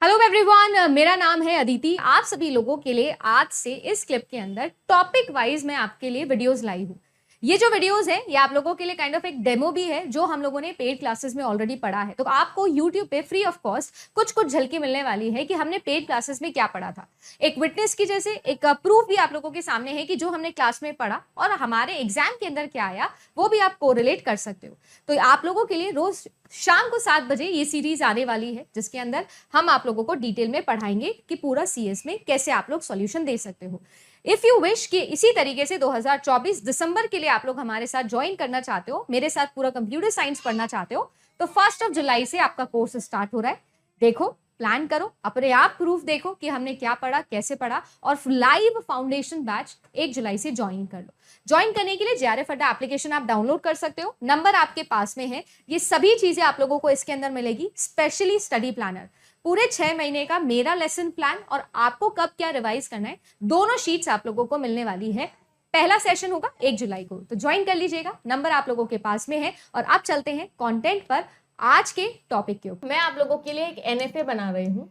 Hello everyone, मेरा नाम है अदिति। आप सभी लोगों के लिए आज से इस क्लिप के अंदर टॉपिक वाइज मैं आपके लिए वीडियोस लाई हूँ। ये जो वीडियोस है ये आप लोगों के लिए काइंड ऑफ एक डेमो भी है जो हम लोगों ने पेड क्लासेस में ऑलरेडी पढ़ा है। तो आपको यूट्यूब पे फ्री ऑफ कॉस्ट कुछ कुछ झलकी मिलने वाली है कि हमने पेड क्लासेस में क्या पढ़ा था। एक विटनेस की जैसे एक प्रूफ भी आप लोगों के सामने है कि जो हमने क्लास में पढ़ा और हमारे एग्जाम के अंदर क्या आया वो भी आप कोरिलेट कर सकते हो। तो आप लोगों के लिए रोज शाम को 7 बजे ये सीरीज आने वाली है जिसके अंदर हम आप लोगों को डिटेल में पढ़ाएंगे कि पूरा सीएस में कैसे आप लोग सॉल्यूशन दे सकते हो। इफ यू विश कि इसी तरीके से 2024 दिसंबर के लिए आप लोग हमारे साथ ज्वाइन करना चाहते हो, मेरे साथ पूरा कंप्यूटर साइंस पढ़ना चाहते हो, तो 1 जुलाई से आपका कोर्स स्टार्ट हो रहा है। देखो, प्लान करो, अपने आप प्रूफ देखो कि हमने क्या पढ़ा, कैसे पढ़ा, और लाइव फाउंडेशन बैच 1 जुलाई से ज्वाइन कर लो। ज्वाइन करने के लिए जेआरएफ अड्डा एप्लीकेशन आप डाउनलोड कर सकते हो, नंबर आपके पास में है। ये सभी चीजें आप लोगों को इसके अंदर मिलेगी, स्पेशली स्टडी प्लानर, पूरे 6 महीने का मेरा लेसन प्लान और आपको कब क्या रिवाइज करना है, दोनों शीट्स आप लोगों को मिलने वाली है। पहला सेशन होगा 1 जुलाई को, तो ज्वाइन कर लीजिएगा, नंबर आप लोगों के पास में है। और अब चलते हैं कंटेंट पर, आज के टॉपिक के ऊपर। मैं आप लोगों के लिए एक एनएफए बना रही हूँ।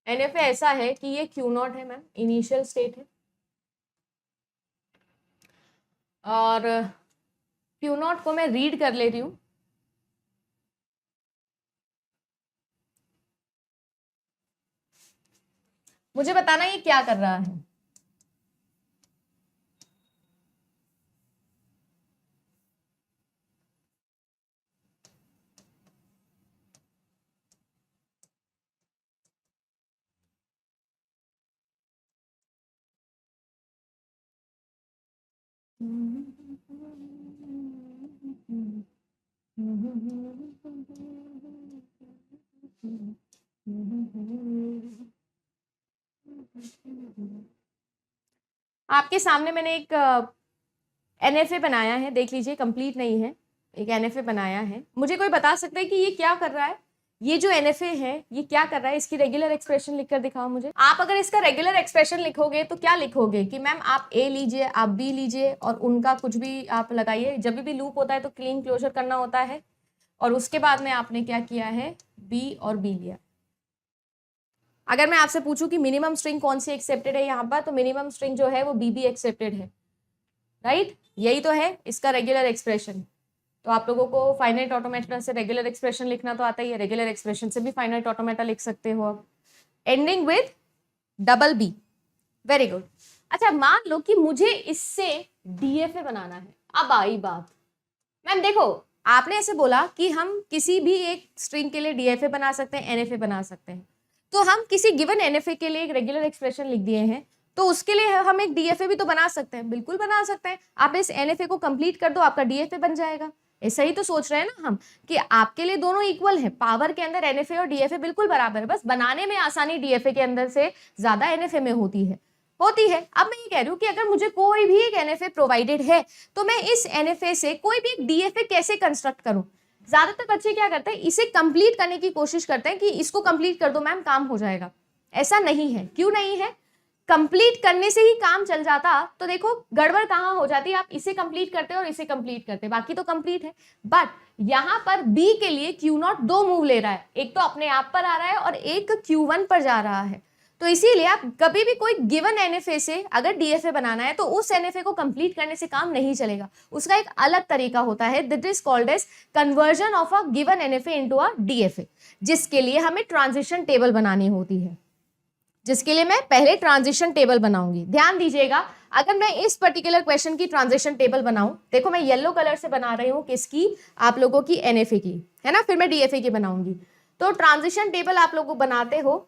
एनएफए ऐसा है कि ये क्यू नॉट है मैम, इनिशियल स्टेट है, और क्यू नॉट को मैं रीड कर ले रही हूँ। मुझे बताना ये क्या कर रहा है। आपके सामने मैंने एक एनएफए बनाया है, देख लीजिए, कंप्लीट नहीं है, एक एनएफए बनाया है। मुझे कोई बता सकता है कि ये क्या कर रहा है? ये जो एनएफए है ये क्या कर रहा है? इसकी रेगुलर एक्सप्रेशन लिखकर दिखाओ मुझे। आप अगर इसका रेगुलर एक्सप्रेशन लिखोगे तो क्या लिखोगे कि मैम आप ए लीजिए, आप बी लीजिए, और उनका कुछ भी आप लगाइए। जब भी लूप होता है तो क्लीन क्लोजर करना होता है, और उसके बाद में आपने क्या किया है, बी और बी लिया। अगर मैं आपसे पूछूं कि मिनिमम स्ट्रिंग कौन सी एक्सेप्टेड है यहाँ पर, तो मिनिमम स्ट्रिंग जो है वो बी एक्सेप्टेड है, राइट? यही तो है इसका रेगुलर एक्सप्रेशन। तो आप लोगों को फाइनाइट ऑटोमेटा से रेगुलर एक्सप्रेशन लिखना तो आता ही है, रेगुलर एक्सप्रेशन से भी फाइनाइट ऑटोमेटा लिख सकते हो आप, ending with double B. Very good. अच्छा, मान लो कि मुझे इससे डीएफए बनाना है। अब आई बात, मैम देखो, आपने ऐसे बोला कि हम किसी भी एक स्ट्रिंग के लिए डीएफए बना सकते हैं, एनएफए बना सकते हैं, तो हम किसी गिवन एनएफए के लिए एक रेगुलर एक्सप्रेशन लिख दिए हैं, तो उसके लिए हम एक डीएफए भी तो बना सकते हैं। बिल्कुल बना सकते हैं। आप इस एनएफए को कंप्लीट कर दो, आपका डीएफए बन जाएगा। ऐसा ही तो सोच रहे हैं ना हम कि आपके लिए दोनों इक्वल है, पावर के अंदर एनएफए और डीएफए बिल्कुल बराबर है, बस बनाने में आसानी डीएफए के अंदर से ज्यादा एनएफए में होती है। अब मैं ये कह रही हूँ कि अगर मुझे कोई भी एक एनएफए प्रोवाइडेड है तो मैं इस एनएफए से कोई भी एक डीएफए कैसे कंस्ट्रक्ट करूं। ज्यादातर बच्चे क्या करते हैं, इसे कंप्लीट करने की कोशिश करते हैं कि इसको कंप्लीट कर दो मैम, काम हो जाएगा। ऐसा नहीं है। क्यों नहीं है? कंप्लीट करने से ही काम चल जाता तो देखो गड़बड़ कहाँ हो जाती है। आप इसे कंप्लीट करते और इसे कंप्लीट करते, बाकी तो कंप्लीट है। बट यहां पर बी के लिए क्यू नॉट 2 मूव ले रहा है, एक तो अपने आप पर आ रहा है और एक Q1 पर जा रहा है। तो इसीलिए आप कभी भी कोई गिवन एनएफए से अगर डीएफए बनाना है तो उस एनएफए को कंप्लीट करने से काम नहीं चलेगा। उसका एक अलग तरीका होता है, that is called as conversion of a given NFA into a DFA, जिसके लिए हमें ट्रांजिशन टेबल बनानी होती है, जिसके लिए मैं पहले ट्रांजिशन टेबल बनाऊंगी। ध्यान दीजिएगा, अगर मैं इस पर्टिकुलर क्वेश्चन की ट्रांजिशन टेबल बनाऊं, देखो मैं येलो कलर से बना रही हूं, किसकी? आप लोगों की एनएफए की, है ना, फिर मैं डीएफए की बनाऊंगी। तो ट्रांजिशन टेबल आप लोग बनाते हो,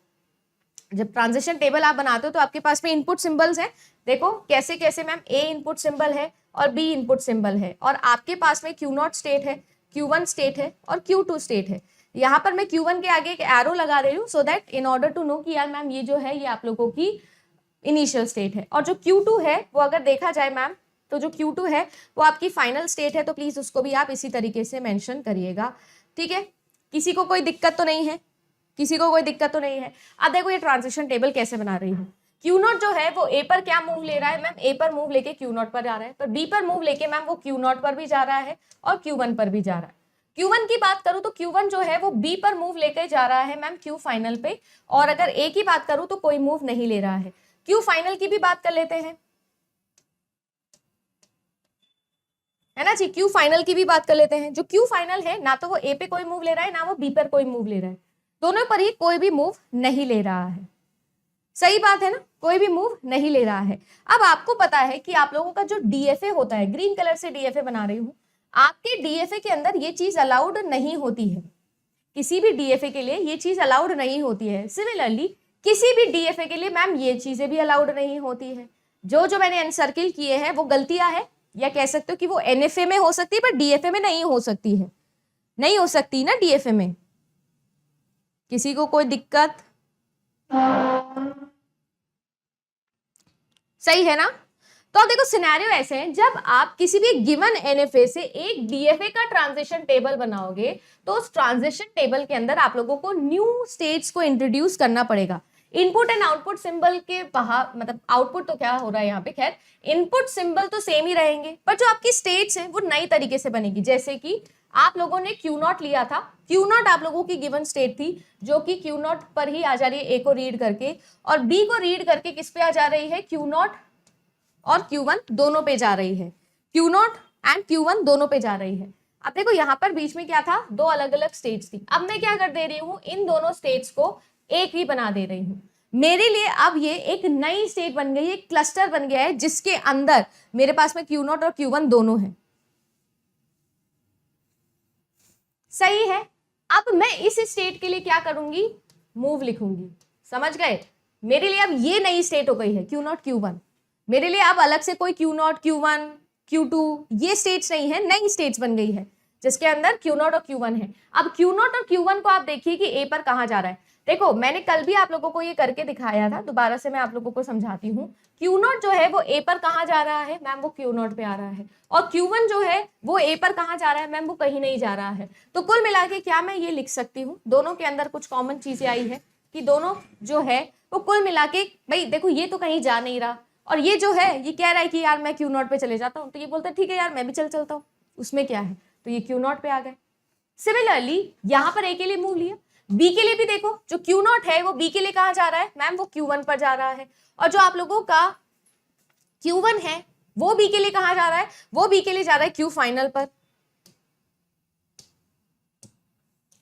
जब ट्रांजिशन टेबल आप बनाते हो तो आपके पास में इनपुट सिंबल्स हैं। देखो कैसे कैसे मैम, ए इनपुट सिंबल है और बी इनपुट सिंबल है, और आपके पास में Q0 स्टेट है, Q1 स्टेट है और Q2 स्टेट है। यहाँ पर मैं Q1 के आगे एक एरो लगा रही हूँ, so that in order to know कि यार मैम ये जो है ये आप लोगों की इनिशियल स्टेट है, और जो Q2 है वो अगर देखा जाए मैम, तो जो Q2 है वो आपकी फाइनल स्टेट है। तो प्लीज उसको भी आप इसी तरीके से मेंशन करिएगा, ठीक है? किसी को कोई दिक्कत तो नहीं है? किसी को कोई दिक्कत तो नहीं है? अब देखो ये ट्रांजिशन टेबल कैसे बना रही हूँ। Q0 जो है वो ए पर क्या मूव ले रहा है मैम? ए पर मूव लेके Q0 पर जा रहा है, पर बी पर मूव लेके मैम वो Q0 पर भी जा रहा है और Q1 पर भी जा रहा है। Q1 की बात करूं तो Q1 जो है वो B पर मूव लेकर जा रहा है मैम Q फाइनल पे, और अगर A की बात करूं तो कोई मूव नहीं ले रहा है। Q फाइनल की भी बात कर लेते हैं, है ना जी, Q फाइनल की भी बात कर लेते हैं। जो Q फाइनल है ना तो वो A पे कोई मूव ले रहा है ना वो B पर कोई मूव ले रहा है, दोनों पर ही कोई भी मूव नहीं ले रहा है। सही बात है ना, कोई भी मूव नहीं ले रहा है। अब आपको पता है कि आप लोगों का जो DFA होता है, ग्रीन कलर से DFA बना रही हूं, आपके DFA के अंदर ये चीज अलाउड नहीं होती है, किसी भी DFA के लिए ये चीज अलाउड नहीं होती है। सिमिलरली किसी भी DFA के लिए मैम ये चीजें भी अलाउड नहीं होती है। जो जो मैंने अनसर्किल किए हैं वो गलतियां है, या कह सकते हो कि वो NFA में हो सकती है पर DFA में नहीं हो सकती है, नहीं हो सकती ना DFA में। किसी को कोई दिक्कत? सही है ना। तो अब देखो सिनेरियो ऐसे हैं, जब आप किसी भी गिवन NFA से एक DFA का ट्रांजिशन टेबल बनाओगे तो उस ट्रांजिशन टेबल के अंदर आप लोगों को न्यू स्टेट्स को इंट्रोड्यूस करना पड़ेगा। इनपुट एंड आउटपुट सिंबल के बाहर, मतलब आउटपुट तो क्या हो रहा है यहाँ पे, खैर इनपुट सिंबल तो सेम ही रहेंगे, पर जो आपकी स्टेट्स है वो नई तरीके से बनेगी। जैसे कि आप लोगों ने Q0 लिया था, Q0 आप लोगों की गिवन स्टेट थी जो कि Q0 पर ही आ जा रही है A को रीड करके, और B को रीड करके किस पे आ जा रही है, Q0 और Q1 दोनों पे जा रही है, Q0 एंड Q1 दोनों पे जा रही है। अब देखो यहाँ पर बीच में क्या था, दो अलग अलग स्टेट्स थी। अब मैं क्या कर दे रही हूँ, इन दोनों स्टेट्स को एक ही बना दे रही हूँ। मेरे लिए अब ये एक नई स्टेट बन गई, एक क्लस्टर बन गया है जिसके अंदर मेरे पास में Q0 और Q1 दोनों है। सही है। अब मैं इस स्टेट के लिए क्या करूंगी, मूव लिखूंगी। समझ गए, मेरे लिए अब ये नई स्टेट हो गई है Q0 Q1। मेरे लिए अब अलग से कोई Q0 Q1 Q2 ये स्टेट्स नहीं है, नई स्टेट्स बन गई है जिसके अंदर Q0 और Q1 है। अब Q0 और Q1 को आप देखिए कि A पर कहां जा रहा है। देखो मैंने कल भी आप लोगों को ये करके दिखाया था, दोबारा से मैं आप लोगों को समझाती हूँ। Q0 जो है वो A पर कहां जा रहा है मैम, वो Q0 पे आ रहा है, और Q1 जो है वो A पर कहां जा रहा है मैम, वो कहीं नहीं जा रहा है। तो कुल मिला के क्या मैं ये लिख सकती हूँ, दोनों के अंदर कुछ कॉमन चीजें आई है कि दोनों जो है वो कुल मिला के, भाई देखो ये तो कहीं जा नहीं रहा, और ये जो है ये कह रहा है कि यार मैं Q0 पे चले जाता हूँ, तो ये बोलता है ठीक है यार मैं भी चलता हूँ, उसमें क्या है, तो ये Q0 पे आ गए। सिमिलरली यहां पर A के लिए मूव लिया, B के लिए भी देखो जो Q0 है वो B के लिए कहां जा रहा है मैम, वो Q1 पर जा रहा है, और जो आप लोगों का Q1 है वो B के लिए कहां जा रहा है, वो B के लिए जा रहा है Q फाइनल पर।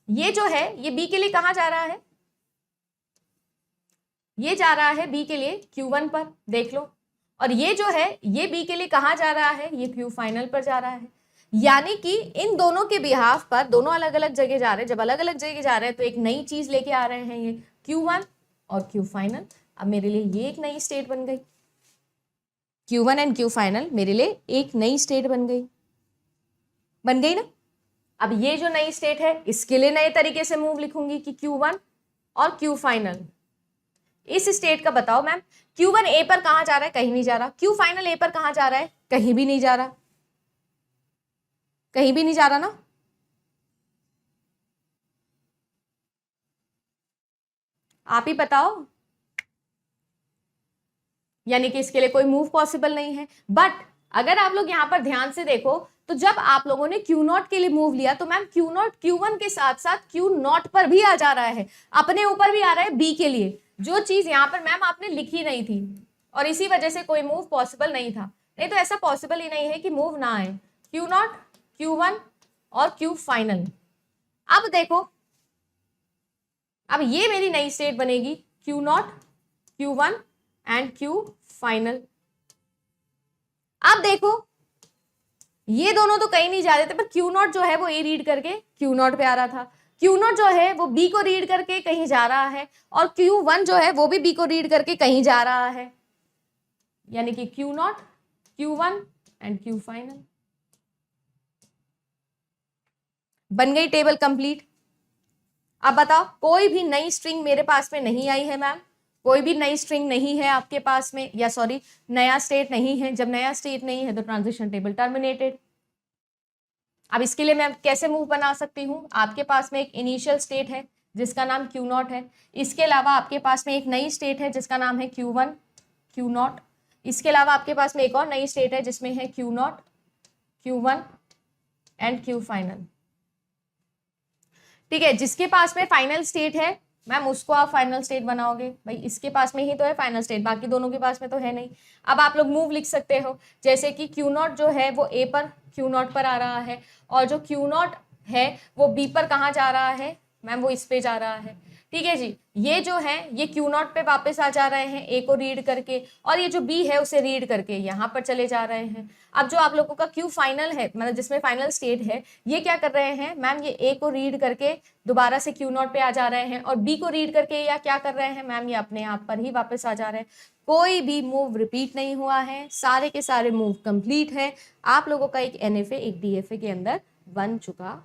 ये जो है ये B के लिए कहां जा रहा है, ये जा रहा है B के लिए Q1 पर, देख लो। और ये जो है ये B के लिए कहां जा रहा है, ये Q फाइनल पर जा रहा है। यानी कि इन दोनों के बिहाफ पर दोनों अलग अलग जगह जा रहे हैं। जब अलग अलग जगह जा रहे हैं तो एक नई चीज लेके आ रहे हैं, ये Q1 और Q फाइनल। अब मेरे लिए ये एक नई स्टेट बन गई, Q1 एंड Q फाइनल मेरे लिए एक नई स्टेट बन गई, बन गई ना। अब ये जो नई स्टेट है इसके लिए नए तरीके से मूव लिखूंगी कि Q1 और Q फाइनल। इस स्टेट का बताओ मैम, Q1 A पर कहां जा रहा है, कहीं नहीं जा रहा। Q फाइनल A पर कहां जा रहा है, कहीं भी नहीं जा रहा, कहीं भी नहीं जा रहा ना। आप ही बताओ, यानी कि इसके लिए कोई मूव पॉसिबल नहीं है। बट अगर आप लोग यहां पर ध्यान से देखो तो जब आप लोगों ने Q0 के लिए मूव लिया तो मैम Q0 Q1 के साथ साथ Q0 पर भी आ जा रहा है, अपने ऊपर भी आ रहा है B के लिए, जो चीज यहां पर मैम आपने लिखी नहीं थी, और इसी वजह से कोई मूव पॉसिबल नहीं था। नहीं तो ऐसा पॉसिबल ही नहीं है कि मूव ना आए, Q0 Q1 और Q फाइनल। अब देखो, अब ये मेरी नई स्टेट बनेगी Q0 Q1 and Q final. अब देखो ये दोनों तो कहीं नहीं जा रहे थे, पर Q0 जो है वो A रीड करके Q0 पे आ रहा था, Q0 जो है वो B को रीड करके कहीं जा रहा है, और Q1 जो है वो भी B को रीड करके कहीं जा रहा है, यानी कि Q0 Q1 and Q final. बन गई टेबल कंप्लीट। अब बताओ, कोई भी नई स्ट्रिंग मेरे पास में नहीं आई है मैम, कोई भी नई स्ट्रिंग नहीं है आपके पास में, या सॉरी नया स्टेट नहीं है। जब नया स्टेट नहीं है तो ट्रांजिशन टेबल टर्मिनेटेड। अब इसके लिए मैं कैसे मूव बना सकती हूँ, आपके पास में एक इनिशियल स्टेट है जिसका नाम Q0 है, इसके अलावा आपके पास में एक नई स्टेट है जिसका नाम है Q1 Q0, इसके अलावा आपके पास में एक और नई स्टेट है जिसमें है Q0 Q1 and Q final. ठीक है, जिसके पास में फाइनल स्टेट है मैम उसको आप फाइनल स्टेट बनाओगे, भाई इसके पास में ही तो है फाइनल स्टेट, बाकी दोनों के पास में तो है नहीं। अब आप लोग मूव लिख सकते हो, जैसे कि क्यू नॉट जो है वो ए पर क्यू नॉट पर आ रहा है, और जो क्यू नॉट है वो बी पर कहाँ जा रहा है मैम, वो इस पे जा रहा है। ठीक है जी, ये जो है ये क्यू नॉट पे वापस आ जा रहे हैं ए को रीड करके, और ये जो बी है उसे रीड करके यहाँ पर चले जा रहे हैं। अब जो आप लोगों का क्यू फाइनल है, मतलब जिसमें फाइनल स्टेट है, ये क्या कर रहे हैं मैम, ये ए को रीड करके दोबारा से क्यू नॉट पे आ जा रहे हैं, और बी को रीड करके या क्या कर रहे हैं मैम, ये अपने आप पर ही वापस आ जा रहे हैं। कोई भी मूव रिपीट नहीं हुआ है, सारे के सारे मूव कंप्लीट है। आप लोगों का एक एनएफए एक डीएफए के अंदर बन चुका